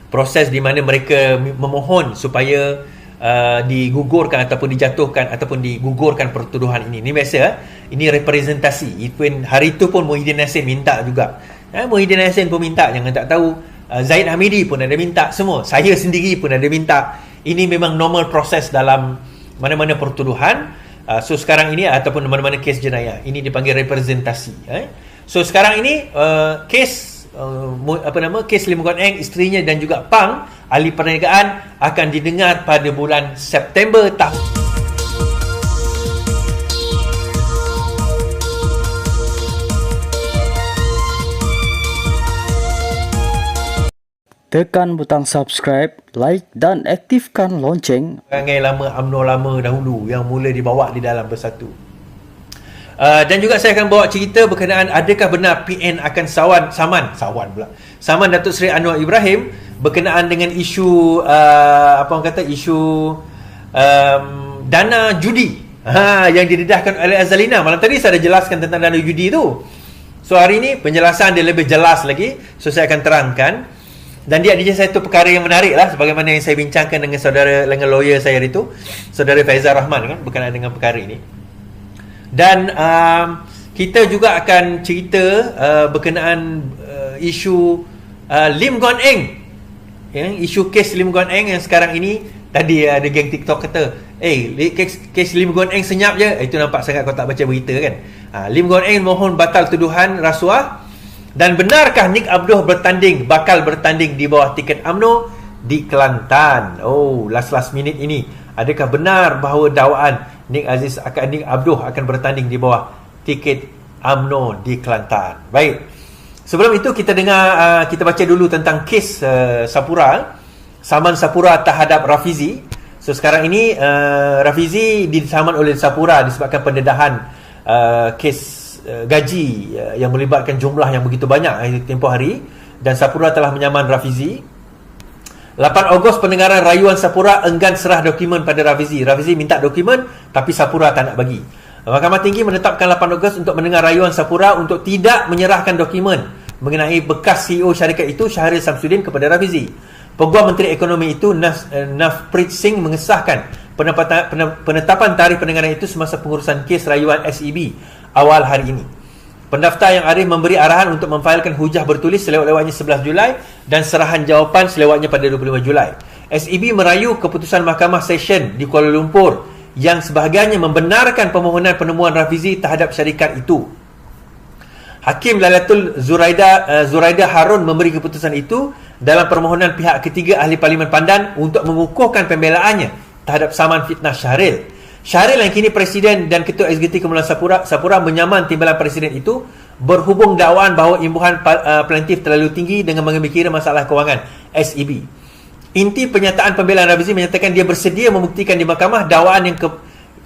proses di mana mereka memohon supaya digugurkan ataupun dijatuhkan ataupun digugurkan pertuduhan ini. Ini biasa, ini representasi. Even hari itu pun Muhyiddin Yassin minta juga. Muhyiddin Yassin pun minta, jangan tak tahu. Zaid Hamidi pun ada minta, semua. Saya sendiri pun ada minta. Ini memang normal proses dalam mana-mana pertuduhan. So sekarang ini ataupun mana-mana kes jenayah, ini dipanggil representasi. So sekarang ini kes kes Lim Guan Eng, isterinya dan juga Pang, ahli perniagaan, akan didengar pada bulan September tahun. Tekan butang subscribe, like dan aktifkan lonceng. Perangai lama UMNO lama dahulu yang mula dibawa di dalam bersatu. Dan juga saya akan bawa cerita berkenaan adakah benar PN akan saman Datuk Seri Anwar Ibrahim berkenaan dengan isu isu dana judi yang didedahkan oleh Azalina. Malam tadi saya dah jelaskan tentang dana judi tu. So hari ini penjelasan dia lebih jelas lagi. So saya akan terangkan. Dan dia ada satu perkara yang menarik lah, sebagaimana yang saya bincangkan dengan lawyer saya itu, saudara Faizal Rahman kan, berkenaan dengan perkara ini. Dan kita juga akan cerita berkenaan isu Lim Guan Eng, isu kes Lim Guan Eng yang sekarang ini. Tadi ada geng TikTok kata, kes Lim Guan Eng senyap je. Itu nampak sangat kau tak baca berita kan. Lim Guan Eng mohon batal tuduhan rasuah. Dan benarkah Nik Abduh bakal bertanding di bawah tiket UMNO di Kelantan? Last minute ini. Adakah benar bahawa dakwaan Nik Abduh akan bertanding di bawah tiket UMNO di Kelantan? Baik. Sebelum itu kita baca dulu tentang kes saman Sapura terhadap Rafizi. So sekarang ini Rafizi disaman oleh Sapura disebabkan pendedahan kes gaji yang melibatkan jumlah yang begitu banyak tempoh hari, dan Sapura telah menyaman Rafizi. 8 Ogos pendengaran rayuan Sapura enggan serah dokumen pada Rafizi. Rafizi minta dokumen tapi Sapura tak nak bagi. Mahkamah Tinggi menetapkan 8 Ogos untuk mendengar rayuan Sapura untuk tidak menyerahkan dokumen mengenai bekas CEO syarikat itu, Syahril Samsudin, kepada Rafizi. Peguam Menteri Ekonomi itu, Navpreet Singh, mengesahkan penetapan tarikh pendengaran itu semasa pengurusan kes rayuan SEB awal hari ini. Pendaftar yang arif memberi arahan untuk memfailkan hujah bertulis selewat-lewatnya 11 Julai dan serahan jawapan selewatnya pada 25 Julai. SEB merayu keputusan Mahkamah Session di Kuala Lumpur yang sebahagiannya membenarkan permohonan penemuan Rafizi terhadap syarikat itu. Hakim Lailatul Zuraida Harun memberi keputusan itu dalam permohonan pihak ketiga ahli Parlimen Pandan untuk mengukuhkan pembelaannya terhadap saman fitnah Syahril. Syahril yang kini Presiden dan Ketua Eksekutif Kemulan Sapura menyaman timbalan Presiden itu berhubung dakwaan bahawa imbuhan plaintif terlalu tinggi dengan mengambil kira masalah kewangan SEB. Inti pernyataan pembelaan Rafizi menyatakan dia bersedia membuktikan di mahkamah dakwaan yang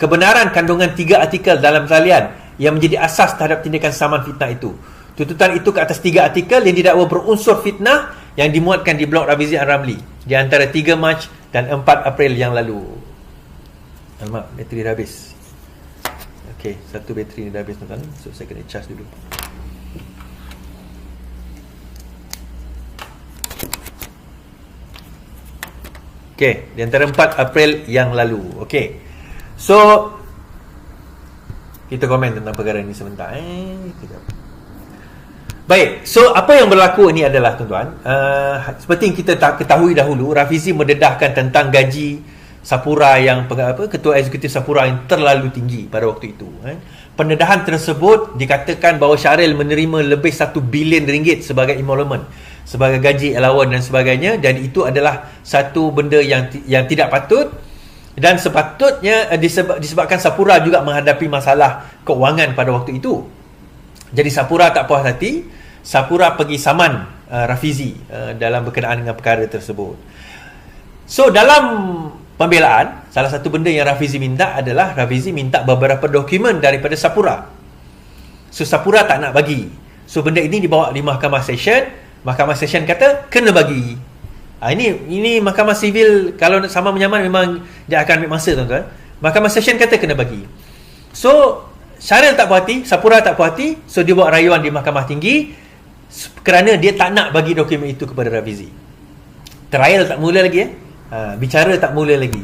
kebenaran kandungan 3 artikel dalam salian yang menjadi asas terhadap tindakan saman fitnah itu. Tuntutan itu ke atas 3 artikel yang didakwa berunsur fitnah yang dimuatkan di blog Rafizi Ramli di antara 3 Mac dan 4 April yang lalu. Alamak, bateri dah habis. Okey, satu bateri ni dah habis tuan-tuan. So saya kena charge dulu. Okey, di antara 4 April yang lalu. Okey. So kita komen tentang perkara ini sebentar. Baik, so apa yang berlaku ini adalah tuan-tuan, seperti yang kita ketahui dahulu, Rafizi mendedahkan tentang gaji Sapura yang Ketua Eksekutif Sapura yang terlalu tinggi pada waktu itu. Pendedahan tersebut dikatakan bahawa Syahril menerima lebih 1 bilion ringgit sebagai emolument, sebagai gaji allowance dan sebagainya, dan itu adalah satu benda yang tidak patut, dan sepatutnya disebabkan Sapura juga menghadapi masalah keuangan pada waktu itu. Jadi Sapura tak puas hati, Sapura pergi saman Rafizi dalam berkenaan dengan perkara tersebut. So dalam pembelaan, salah satu benda yang Rafizi minta adalah Rafizi minta beberapa dokumen daripada Sapura. So Sapura tak nak bagi. So benda ini dibawa di Mahkamah Session. Mahkamah Session kata kena bagi. Ini Mahkamah Sivil, kalau sama menyaman memang dia akan ambil masa tuan-tuan. Mahkamah Session kata kena bagi. So Syahril tak puas hati, Sapura tak puas hati, so dia buat rayuan di Mahkamah Tinggi. kerana dia tak nak bagi dokumen itu kepada Rafizi. Trial tak mula lagi bicara tak mula lagi.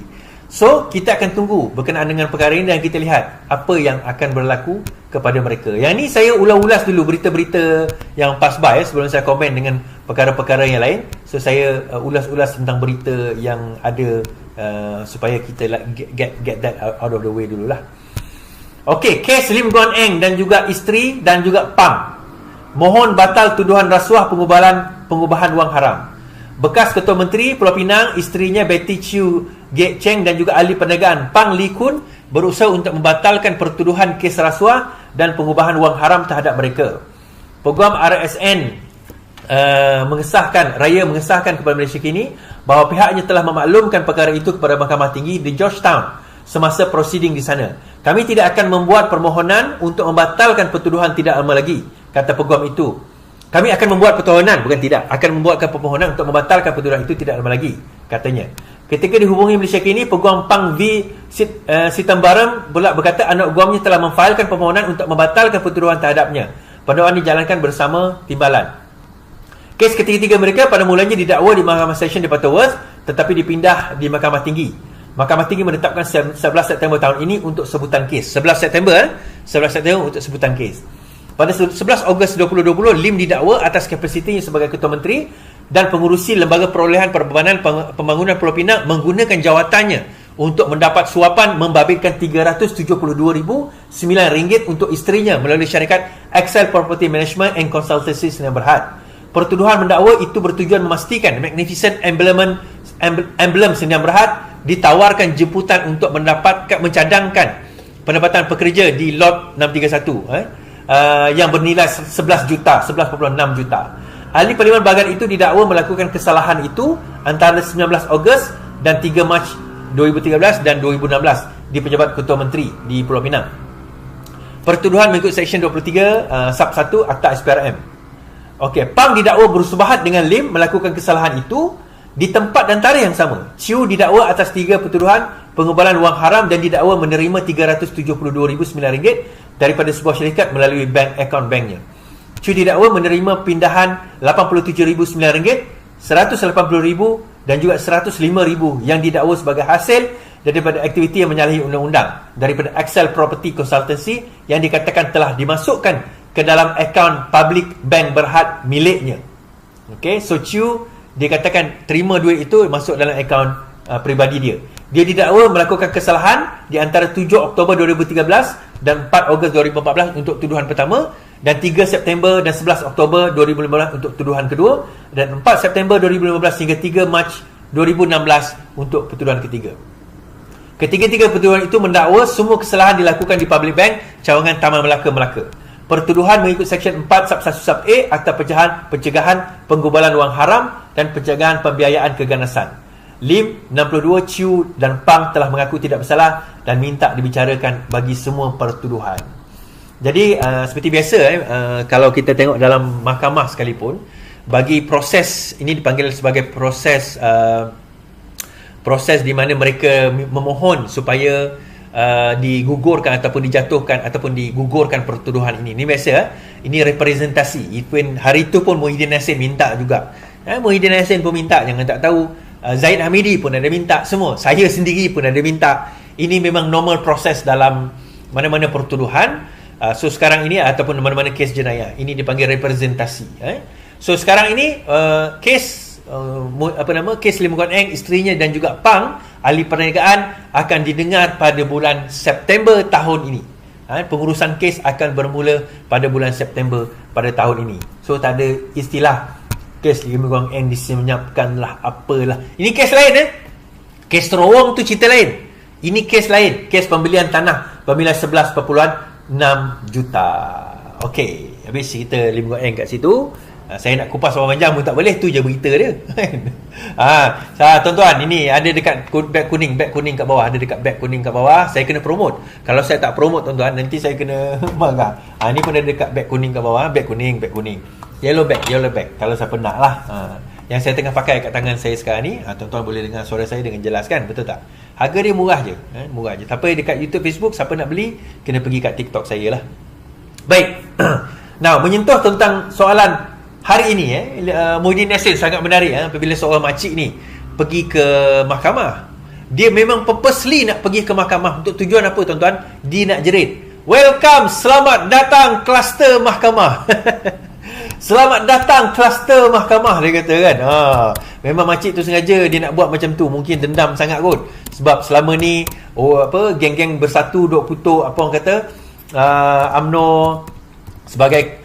So kita akan tunggu berkenaan dengan perkara ini dan kita lihat apa yang akan berlaku kepada mereka. Yang ni saya ulas-ulas dulu berita-berita yang pass by sebelum saya komen dengan perkara-perkara yang lain. So saya ulas-ulas tentang berita yang ada supaya kita get that out of the way dululah. Okey, kes Lim Guan Eng dan juga isteri dan juga Pang mohon batal tuduhan rasuah pengubahan wang haram. Bekas Ketua Menteri Pulau Pinang, isterinya Betty Chiu Gek Cheng dan juga ahli perniagaan Pang Lee Kun berusaha untuk membatalkan pertuduhan kes rasuah dan pengubahan wang haram terhadap mereka. Peguam RSN mengesahkan kepada Malaysia Kini bahawa pihaknya telah memaklumkan perkara itu kepada Mahkamah Tinggi di Georgetown semasa prosiding di sana. Kami tidak akan membuat permohonan untuk membatalkan pertuduhan tidak lama lagi, kata peguam itu. Kami akan membuat permohonan, bukan tidak, akan membuatkan permohonan untuk membatalkan pertuduhan itu tidak lama lagi, katanya. Ketika dihubungi Malaysia Kini, peguam Pang V Sitambaram pula berkata anak guamnya telah memfailkan permohonan untuk membatalkan pertuduhan terhadapnya. Pendakwaan dijalankan bersama timbalan. Kes ketiga-tiga mereka pada mulanya didakwa di Mahkamah Session di Butterworth tetapi dipindah di Mahkamah Tinggi. Mahkamah Tinggi menetapkan 11 September tahun ini untuk sebutan kes. 11 September untuk sebutan kes. Pada 11 Ogos 2020, Lim didakwa atas kapasitinya sebagai Ketua Menteri dan pengurusi Lembaga Perolehan Perbebanan Pembangunan Pulau Pinang menggunakan jawatannya untuk mendapat suapan membabitkan RM372,009 untuk isterinya melalui syarikat Excel Property Management and Consultancy Sdn Bhd. Pertuduhan mendakwa itu bertujuan memastikan Magnificent Emblem Sdn Bhd ditawarkan jemputan untuk mencadangkan pendapatan pekerja di Lot 631 yang bernilai 11.6 juta. Ahli Parlimen Bahagian itu didakwa melakukan kesalahan itu antara 19 Ogos dan 3 Mac 2013 dan 2016 di Pejabat Ketua Menteri di Pulau Pinang. Pertuduhan mengikut Seksyen 23 Sub 1 Akta SPRM. Okey, Pang didakwa bersubahat dengan Lim melakukan kesalahan itu di tempat dan tarikh yang sama. Chiu didakwa atas 3 pertuduhan pengubahan wang haram dan didakwa menerima RM372,009 daripada sebuah syarikat melalui bank akaun banknya. Chiu didakwa menerima pindahan RM87,009, RM180,000 dan juga RM105,000 yang didakwa sebagai hasil daripada aktiviti yang menyalahi undang-undang daripada Excel Property Consultancy yang dikatakan telah dimasukkan ke dalam akaun public bank Berhad miliknya. Okey, so Chiu dikatakan terima duit itu masuk dalam akaun peribadi dia. Dia didakwa melakukan kesalahan di antara 7 Oktober 2013 dan 4 Ogos 2014 untuk tuduhan pertama dan 3 September dan 11 Oktober 2015 untuk tuduhan kedua dan 4 September 2015 hingga 3 Mac 2016 untuk pertuduhan ketiga. Ketiga-tiga pertuduhan itu mendakwa semua kesalahan dilakukan di Public Bank Cawangan Taman Melaka. Pertuduhan mengikut Seksyen 4 Sub 1 Sub A Akta Pencegahan Penggubalan Wang Haram dan Pencegahan Pembiayaan Keganasan. Lim, 62, Chiu dan Pang telah mengaku tidak bersalah dan minta dibicarakan bagi semua pertuduhan. Jadi seperti biasa kalau kita tengok dalam mahkamah sekalipun, bagi proses ini dipanggil sebagai proses di mana mereka memohon supaya digugurkan ataupun dijatuhkan ataupun digugurkan pertuduhan ini. Ini biasa, ini representasi. Even hari itu pun Muhyiddin Yassin minta juga. Muhyiddin Yassin pun minta, jangan tak tahu. Zaid Hamidi pun ada minta, semua. Saya sendiri pun ada minta. Ini memang normal proses dalam mana-mana pertuduhan. So sekarang ini ataupun mana-mana kes jenayah, ini dipanggil representasi. So sekarang ini kes kes Lim Guan Eng, isterinya dan juga Pang, ahli perniagaan akan didengar pada bulan September tahun ini. Pengurusan kes akan bermula pada bulan September pada tahun ini. So tak ada istilah kes Lim Guan Eng disenyapkanlah apalah. Ini kes lain Kes terowong tu cerita lain. Ini kes lain, kes pembelian tanah bernilai 11.6 juta. Okey, habis cerita Lim Guan Eng kat situ. Saya nak kupas panjang pun tak boleh, tu je berita dia. Tuan-tuan, ini ada dekat beg kuning kat bawah, ada dekat beg kuning kat bawah. Saya kena promote. Kalau saya tak promote tuan-tuan, nanti saya kena marah. Ni pun ada dekat beg kuning kat bawah, beg kuning. Yellow bag. Kalau siapa nak lah. Yang saya tengah pakai kat tangan saya sekarang ni, tuan-tuan boleh dengar suara saya dengan jelas kan, betul tak? Harga dia murah je. Tapi dekat YouTube, Facebook, siapa nak beli, kena pergi kat TikTok saya lah. Baik. Now, menyentuh tentang soalan hari ini Muhyiddin Yassin sangat menarik apabila seorang makcik ni pergi ke mahkamah. Dia memang purposely nak pergi ke mahkamah untuk tujuan apa tuan-tuan? Dia nak jerit, welcome, selamat datang kluster mahkamah. Selamat datang kluster mahkamah, dia kata kan. Memang makcik tu sengaja dia nak buat macam tu. Mungkin dendam sangat kot. Sebab selama ni geng-geng bersatu duk kutuk apa orang kata UMNO sebagai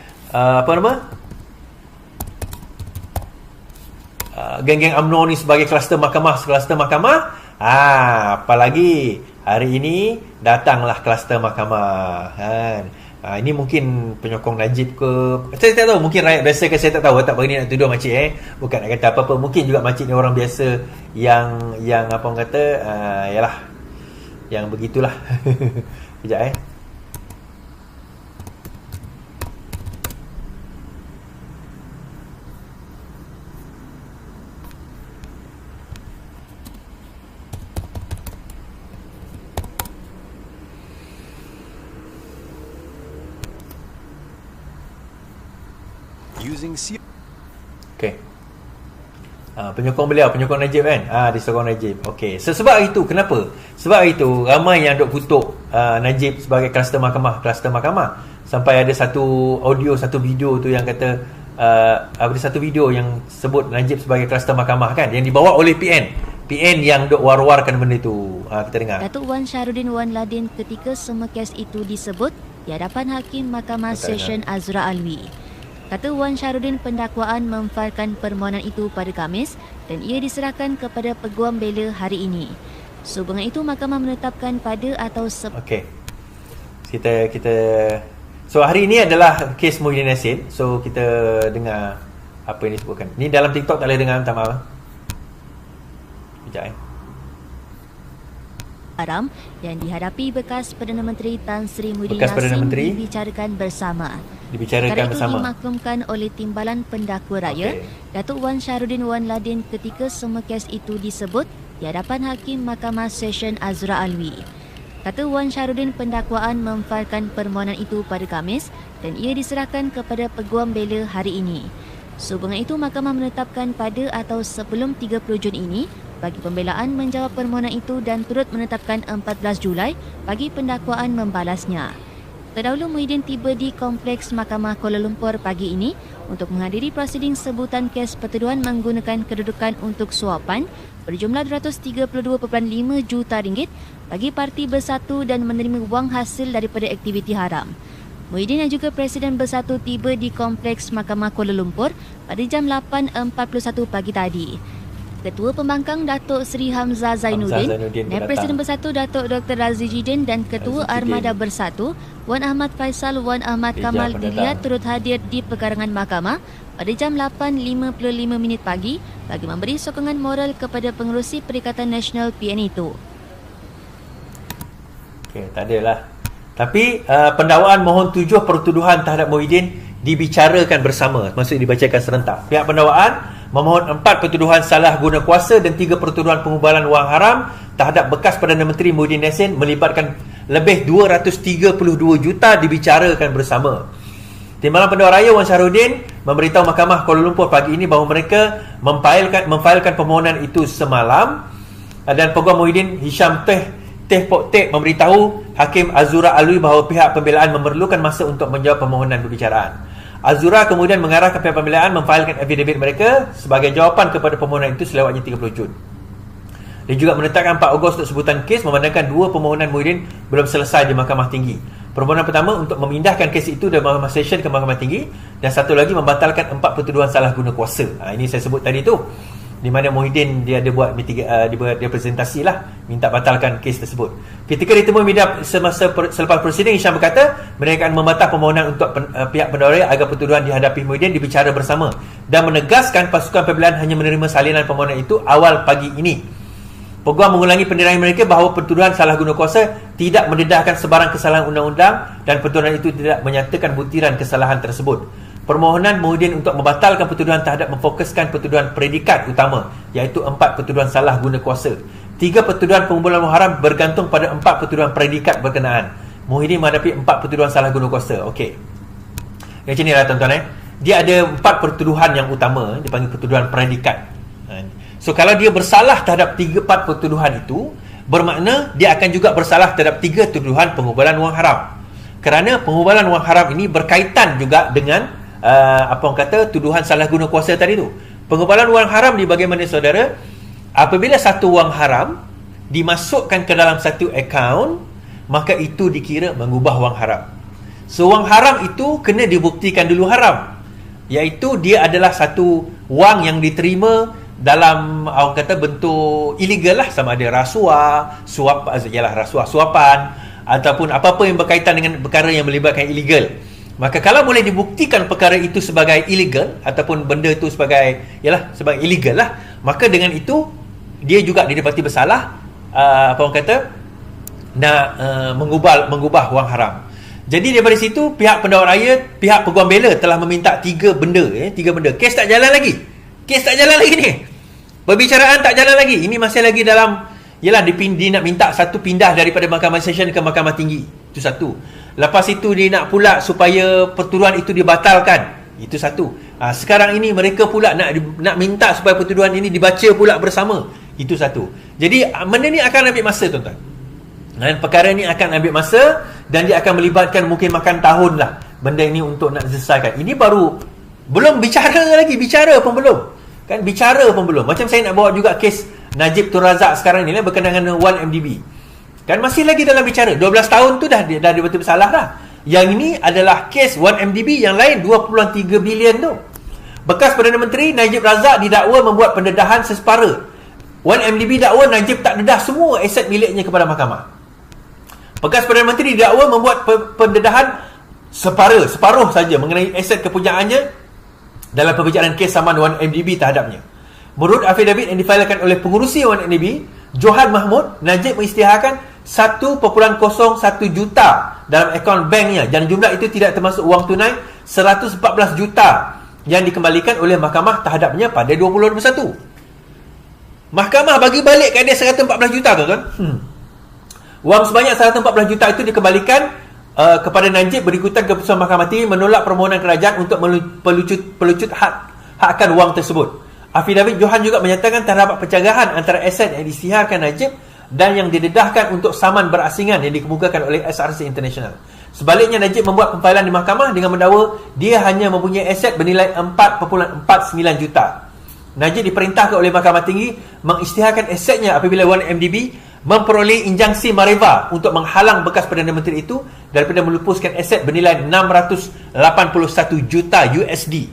geng-geng UMNO ni sebagai kluster mahkamah. Apalagi hari ini datanglah kluster mahkamah kan. Ini mungkin penyokong Najib ke, saya tak tahu, mungkin rakyat biasa ke, saya tak tahu. Tak berani nak tuduh makcik bukan nak kata apa-apa. Mungkin juga makcik ni orang biasa yang apa orang kata yalah, yang begitulah. Kejap Okay. Penyokong beliau, penyokong Najib kan. Disokong Najib. Okay. Sebab itu, kenapa? Sebab itu ramai yang duk kutuk Najib sebagai kluster mahkamah. Sampai ada satu audio, satu video tu yang kata ada satu video yang sebut Najib sebagai kluster mahkamah kan, yang dibawa oleh PN yang duk war-warkan benda tu. Kita dengar. Datuk Wan Syarudin Wan Ladin ketika semua kes itu disebut di hadapan Hakim Mahkamah Session Azra Alwi. Kata Wan Syarudin, pendakwaan memfailkan permohonan itu pada Khamis dan ia diserahkan kepada Peguam Bela hari ini. Sehubungan itu, mahkamah menetapkan pada atau Okey. Kita so hari ini adalah kes Muhyiddin Yassin. So kita dengar apa yang disebutkan. Ni dalam TikTok tak boleh dengar, minta maaf. Sekejap haram yang dihadapi bekas Perdana Menteri Tan Sri Muhyiddin Yassin dibicarakan bersama. Perkara itu dimaklumkan oleh Timbalan Pendakwa Raya, Datuk Wan Syarudin Wan Ladin ketika semua kes itu disebut di hadapan Hakim Mahkamah Session Azra Alwi. Kata Wan Syarudin, pendakwaan memfailkan permohonan itu pada Khamis dan ia diserahkan kepada Peguam Bela hari ini. Sehubungan itu, mahkamah menetapkan pada atau sebelum 30 Jun ini bagi pembelaan menjawab permohonan itu dan turut menetapkan 14 Julai bagi pendakwaan membalasnya. Terdahulu, Muhyiddin tiba di Kompleks Mahkamah Kuala Lumpur pagi ini untuk menghadiri prosiding sebutan kes pertuduhan menggunakan kedudukan untuk suapan berjumlah RM232.5 juta bagi Parti Bersatu dan menerima wang hasil daripada aktiviti haram. Muhyiddin yang juga Presiden Bersatu tiba di Kompleks Mahkamah Kuala Lumpur pada jam 8.41 pagi tadi. Ketua Pembangkang Datuk Seri Hamzah Zainuddin, Naib Presiden Bersatu Datuk Dr. Razi Jidin dan Ketua Armada Bersatu Wan Ahmad Faisal Wan Ahmad Kamal dilihat turut hadir di perkarangan mahkamah pada jam 8.55 pagi bagi memberi sokongan moral kepada pengerusi Perikatan Nasional PN itu. Okey, tak adalah. Tapi pendakwaan mohon 7 pertuduhan terhadap Muhyiddin dibicarakan bersama, maksudnya dibacakan serentak. Pihak pendakwaan memohon 4 pertuduhan salah guna kuasa dan 3 pertuduhan pengubalan wang haram terhadap bekas Perdana Menteri Muhyiddin Yassin melibatkan lebih 232 juta dibicarakan bersama. Timbalan Pendakwa Raya Wan Syarudin memberitahu Mahkamah Kuala Lumpur pagi ini bahawa mereka memfailkan permohonan itu semalam, dan Peguam Muhyiddin Hisham Teh Pok Tek memberitahu Hakim Azura Alwi bahawa pihak pembelaan memerlukan masa untuk menjawab permohonan perbicaraan. Azura kemudian mengarahkan pihak pembelaan memfailkan affidavit mereka sebagai jawapan kepada permohonan itu selewatnya 30 Jun. Dia juga menetapkan 4 Ogos untuk sebutan kes memandangkan 2 permohonan Muhyiddin belum selesai di Mahkamah Tinggi. Permohonan pertama untuk memindahkan kes itu dari Mahkamah Session ke Mahkamah Tinggi dan satu lagi membatalkan 4 pertuduhan salah guna kuasa. Ini saya sebut tadi tu, di mana Muhyiddin dia ada buat dia presentasi lah, minta batalkan kes tersebut. Ketika ditemui media selepas prosiding, Hisham berkata mereka akan membatal permohonan untuk pihak pendakwa agar pertuduhan dihadapi Muhyiddin dibicara bersama dan menegaskan pasukan pembelaan hanya menerima salinan permohonan itu awal pagi ini. Peguam mengulangi pendirian mereka bahawa pertuduhan salah guna kuasa tidak mendedahkan sebarang kesalahan undang-undang dan pertuduhan itu tidak menyatakan butiran kesalahan tersebut. Permohonan Muhyiddin untuk membatalkan pertuduhan terhadap memfokuskan pertuduhan predikat utama, iaitu 4 pertuduhan salah guna kuasa. 3 pertuduhan pengumpulan wang haram bergantung pada 4 pertuduhan predikat berkenaan. Muhyiddin menghadapi 4 pertuduhan salah guna kuasa. Okey. Macam ni lah tuan-tuan dia ada 4 pertuduhan yang utama, dipanggil pertuduhan predikat. So kalau dia bersalah terhadap 4 pertuduhan itu, bermakna dia akan juga bersalah terhadap 3 tuduhan pengumpulan wang haram. Kerana pengumpulan wang haram ini berkaitan juga dengan tuduhan salah guna kuasa tadi tu. Pengumpulan wang haram ni bagaimana saudara? Apabila satu wang haram dimasukkan ke dalam satu akaun, maka itu dikira mengubah wang haram. So wang haram itu kena dibuktikan dulu haram, iaitu dia adalah satu wang yang diterima dalam bentuk illegal lah, sama ada rasuah, suapan ataupun apa-apa yang berkaitan dengan perkara yang melibatkan illegal. Maka kalau boleh dibuktikan perkara itu sebagai illegal ataupun benda itu sebagai sebagai illegal lah, maka dengan itu dia juga didapati bersalah mengubah wang haram. Jadi daripada situ pihak pendakwa raya, pihak peguam bela telah meminta 3 benda. Kes tak jalan lagi. Ni. Perbicaraan tak jalan lagi. Ini masih lagi dalam dia nak minta satu pindah daripada Mahkamah Session ke Mahkamah Tinggi. Itu satu. Lepas itu dia nak pula supaya pertuduhan itu dibatalkan. Itu satu. Sekarang ini mereka pula nak minta supaya pertuduhan ini dibaca pula bersama. Itu satu. Jadi benda ni akan ambil masa, tuan-tuan. Dan perkara ni akan ambil masa dan dia akan melibatkan mungkin makan tahun lah benda ini untuk nak selesaikan. Ini baru belum bicara lagi, bicara pun belum. Macam saya nak bawa juga kes Najib Tun Razak sekarang ni berkenaan dengan 1MDB. Kan masih lagi dalam bicara. 12 tahun tu dah betul bersalah dah. Yang ini adalah kes 1MDB, yang lain 2.3 bilion tu. Bekas Perdana Menteri Najib Razak didakwa membuat pendedahan sesepara. 1MDB dakwa Najib tak dedah semua aset miliknya kepada mahkamah. Bekas Perdana Menteri didakwa membuat pendedahan separuh saja mengenai aset kepunyaannya dalam pembicaraan kes saman 1MDB terhadapnya. Menurut afidavit yang difailkan oleh pengurusi 1MDB, Johan Mahmud, Najib mengisytiharkan 1.01 juta dalam akaun banknya, dan jumlah itu tidak termasuk wang tunai 114 juta yang dikembalikan oleh mahkamah terhadapnya pada 2021. Mahkamah bagi balik ke dia 114 juta, tuan-tuan. Wang sebanyak 114 juta itu dikembalikan kepada Najib berikutan keputusan Mahkamah Tinggi menolak permohonan kerajaan untuk pelucut hakkan wang tersebut. Afidavit Johan juga menyatakan terdapat pencegahan antara aset yang disiharkan Najib dan yang didedahkan untuk saman berasingan yang dikemukakan oleh SRC International. Sebaliknya, Najib membuat pemfailan di mahkamah dengan mendakwa dia hanya mempunyai aset bernilai 4.49 juta. Najib diperintahkan oleh Mahkamah Tinggi mengisytiharkan asetnya apabila 1MDB memperoleh injunksi Mareva untuk menghalang bekas Perdana Menteri itu daripada melupuskan aset bernilai 681 juta USD,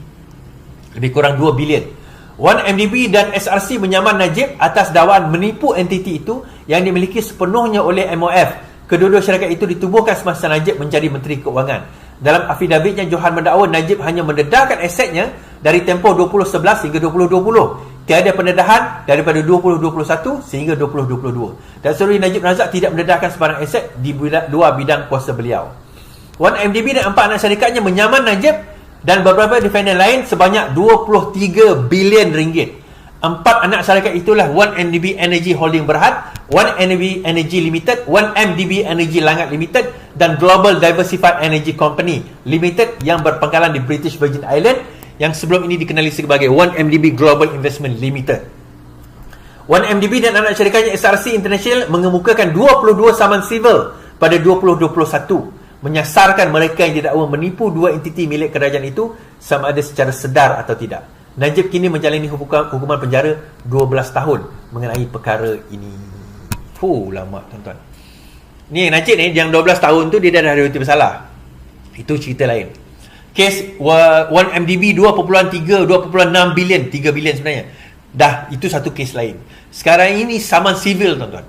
lebih kurang 2 bilion. 1MDB dan SRC menyaman Najib atas dakwaan menipu entiti itu yang dimiliki sepenuhnya oleh MOF. Kedua-dua syarikat itu ditubuhkan semasa Najib menjadi Menteri Keuangan. Dalam afidavitnya, Johan mendakwa Najib hanya mendedahkan asetnya dari tempoh 2011 hingga 2020. Tiada pendedahan daripada 2021 sehingga 2022. Dan seluruh Najib Razak tidak mendedahkan sebarang aset di dua bidang kuasa beliau. 1MDB dan 4 anak syarikatnya menyaman Najib dan beberapa defendant lain sebanyak 23 bilion ringgit. 4 anak syarikat itulah 1MDB Energy Holding Berhad, 1MDB Energy Limited, 1MDB Energy Langat Limited dan Global Diversified Energy Company Limited yang berpangkalan di British Virgin Island, yang sebelum ini dikenali sebagai 1MDB Global Investment Limited. 1MDB dan anak syarikatnya SRC International mengemukakan 22 saman sivil pada 2021 menyasarkan mereka yang didakwa menipu 2 entiti milik kerajaan itu sama ada secara sedar atau tidak. Najib kini menjalani hukuman penjara 12 tahun mengenai perkara ini. Lama, tuan-tuan. Ni Najib ni yang 12 tahun tu dia dah ada bersalah. Itu cerita lain. Kes 1MDB 2.6 bilion, 3 bilion sebenarnya. Dah, itu satu kes lain. Sekarang ini saman sivil, tuan-tuan.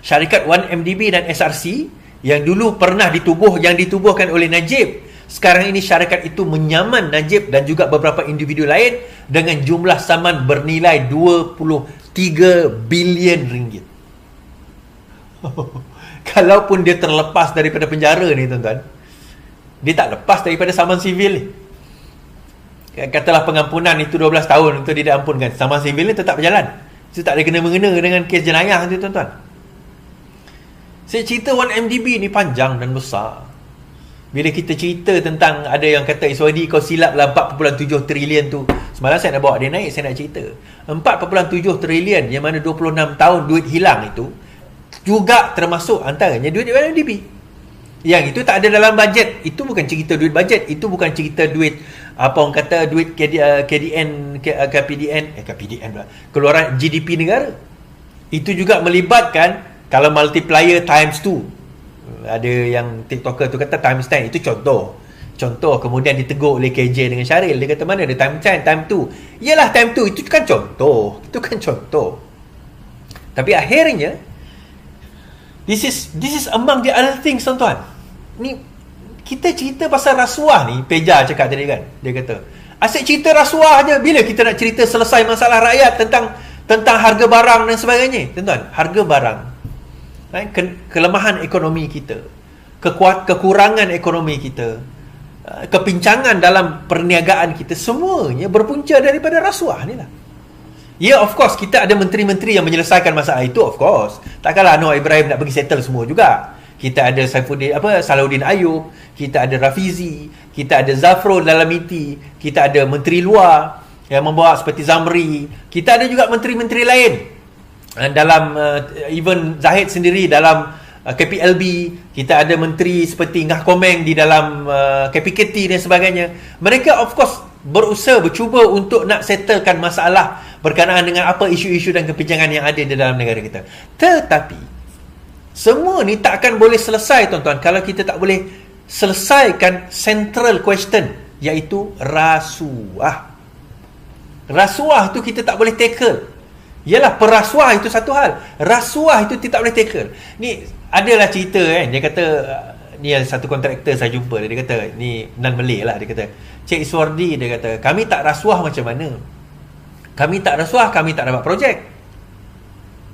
Syarikat 1MDB dan SRC yang dulu pernah ditubuhkan oleh Najib, sekarang ini syarikat itu menyaman Najib dan juga beberapa individu lain dengan jumlah saman bernilai 23 bilion ringgit. Kalaupun dia terlepas daripada penjara ni, tuan-tuan, dia tak lepas daripada saman sivil ni. Katalah pengampunan itu 12 tahun untuk dia diampunkan, saman sivil ni tetap berjalan. Itu tak ada kena-mengena dengan kes jenayah tu, tuan-tuan. Saya cerita 1MDB ni panjang dan besar. Bila kita cerita tentang, ada yang kata Iswadi kau silap lah 4.7 trilion tu. Semalam saya nak bawa dia naik, saya nak cerita 4.7 trilion yang mana 26 tahun duit hilang itu juga termasuk antaranya duit UNDP. Yang itu tak ada dalam bajet. Itu bukan cerita duit bajet, itu bukan cerita duit apa orang kata duit KPDN pula, keluaran GDP negara. Itu juga melibatkan, kalau multiplier times 2, ada yang TikToker tu kata times 10, itu contoh, kemudian ditegur oleh KJ dengan Syaril, dia kata mana ada time 10, time 2. Yalah time 2, itu kan contoh, tapi akhirnya this is among the other things, tuan-tuan. Ni kita cerita pasal rasuah ni, Peja cakap tadi kan, dia kata asyik cerita rasuah je. Bila kita nak cerita selesai masalah rakyat tentang harga barang dan sebagainya, tuan-tuan, harga barang, kelemahan ekonomi kita, kekurangan ekonomi kita, kepincangan dalam perniagaan kita, semuanya berpunca daripada rasuah ni lah. Ya, of course kita ada menteri-menteri yang menyelesaikan masalah itu, of course. Takkanlah Anwar Ibrahim nak pergi settle semua juga. Kita ada Salahuddin Ayub, kita ada Rafizi, kita ada Zafrul Dalamiti, kita ada menteri luar yang membawa seperti Zamri, kita ada juga menteri-menteri lain dalam even Zahid sendiri dalam KPLB, kita ada menteri seperti Ngah Komeng di dalam KPKT dan sebagainya. Mereka of course berusaha, bercuba untuk nak settlekan masalah berkenaan dengan apa isu-isu dan kepincangan yang ada di dalam negara kita. Tetapi semua ni tak akan boleh selesai, tuan-tuan, kalau kita tak boleh selesaikan central question, iaitu rasuah. Rasuah tu kita tak boleh tackle. Yalah, perasuah itu satu hal, rasuah itu kita tak boleh tackle. Ni adalah cerita kan, dia kata, ni ada satu kontraktor saya jumpa, dia kata, ni non Malay lah, dia kata, Cik Iswardi, dia kata, kami tak rasuah macam mana? Kami tak rasuah, kami tak dapat projek.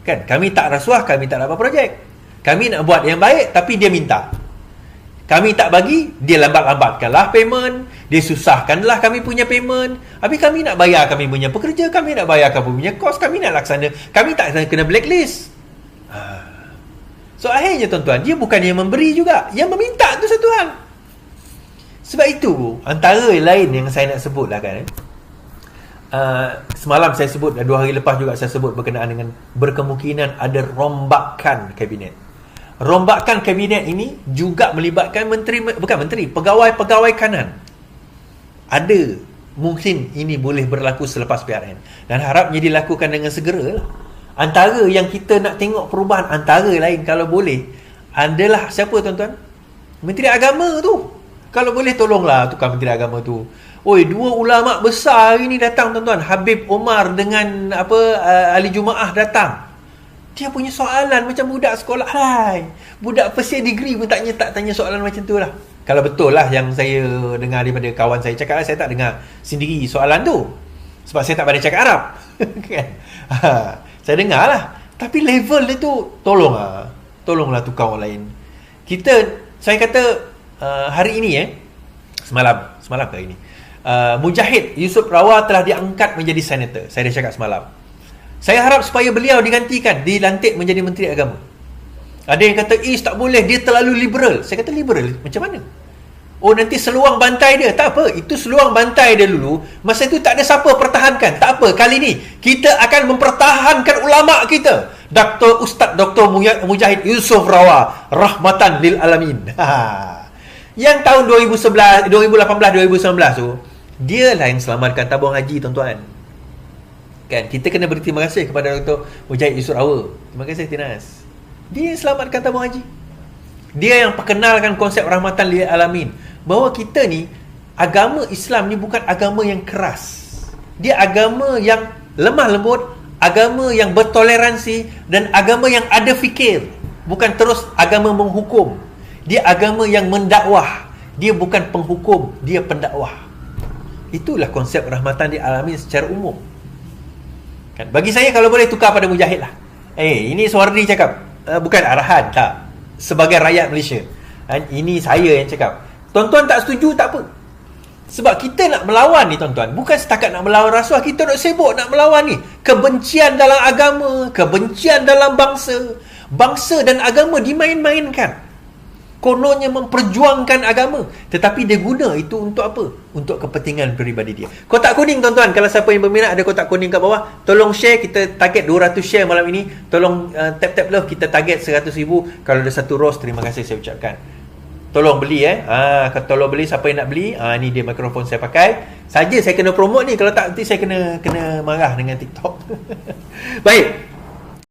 Kan, kami tak rasuah, kami tak dapat projek. Kami nak buat yang baik, tapi dia minta. Kami tak bagi, dia lambat-lambatkanlah payment, dia susahkanlah kami punya payment. Habis kami nak bayar kami punya pekerja, kami nak bayar kami punya kos, kami nak laksana, kami tak kena blacklist. So akhirnya, tuan-tuan, dia bukan yang memberi juga, yang meminta tu satu hal. Sebab itu, antara lain yang saya nak sebut lah kan, semalam saya sebut, 2 hari lepas juga saya sebut berkenaan dengan berkemungkinan ada rombakan kabinet. Rombakan kabinet ini juga melibatkan pegawai-pegawai kanan. Ada mungkin ini boleh berlaku selepas PRN, dan harapnya dilakukan dengan segera lah. Antara yang kita nak tengok perubahan, antara lain kalau boleh, adalah siapa, tuan-tuan? Menteri Agama tu. Kalau boleh tolonglah tukar Menteri Agama tu. Oi, 2 ulama besar hari ni datang, tuan-tuan. Habib Omar dengan Ali Jumaah datang. Dia punya soalan macam budak sekolah. Hai, budak first year degree pun tak tanya soalan macam tu lah. Kalau betul lah yang saya dengar daripada kawan saya cakap, saya tak dengar sendiri soalan tu, sebab saya tak pandai cakap Arab. Kan? Saya dengar lah. Tapi level dia tu, tolonglah tukar orang lain. Saya kata hari ini semalam ke hari ini, Mujahid Yusof Rawa telah diangkat menjadi senator. Saya dah cakap semalam. Saya harap supaya beliau dilantik menjadi Menteri Agama. Ada yang kata, tak boleh, dia terlalu liberal. Saya kata, liberal macam mana? Oh, nanti seluang bantai dia. Tak apa, itu seluang bantai dia dulu. Masa itu tak ada siapa pertahankan. Tak apa, kali ni kita akan mempertahankan ulama' kita. Ustaz Dr. Mujahid Yusof Rawa, rahmatan lil alamin. Yang tahun 2018, 2019 tu, dia lah yang selamatkan tabung haji, tuan-tuan. Kan, kita kena berterima kasih kepada Dr. Mujahid Yusof Rawa. Terima kasih, Tinas. Dia yang selamatkan tabung haji. Dia yang perkenalkan konsep rahmatan lil alamin, bahawa kita ni, agama Islam ni bukan agama yang keras. Dia agama yang lemah lembut, agama yang bertoleransi, dan agama yang ada fikir. Bukan terus agama menghukum. Dia agama yang mendakwah. Dia bukan penghukum, dia pendakwah. Itulah konsep rahmatan lil alamin secara umum. Kan? Bagi saya, kalau boleh tukar pada Mujahid lah. Ini Suwardi cakap, bukan arahan, tak. Sebagai rakyat Malaysia, ini saya yang cakap. Tuan-tuan tak setuju, tak apa. Sebab kita nak melawan ni, tuan-tuan, bukan setakat nak melawan rasuah. Kita nak sibuk nak melawan ni kebencian dalam agama, kebencian dalam bangsa. Bangsa dan agama dimain-mainkan. kononnya memperjuangkan agama, tetapi dia guna itu untuk apa? Untuk kepentingan peribadi dia. Kotak kuning tuan-tuan, kalau siapa yang berminat ada kotak kuning kat bawah, tolong share. Kita target 200 share malam ini. Tolong tap love, kita target 100,000. Kalau ada satu ros, terima kasih saya ucapkan. Tolong beli kalau tolong beli, siapa yang nak beli, ni dia mikrofon saya pakai. Saja saya kena promote ni, kalau tak nanti saya kena marah dengan TikTok. Baik.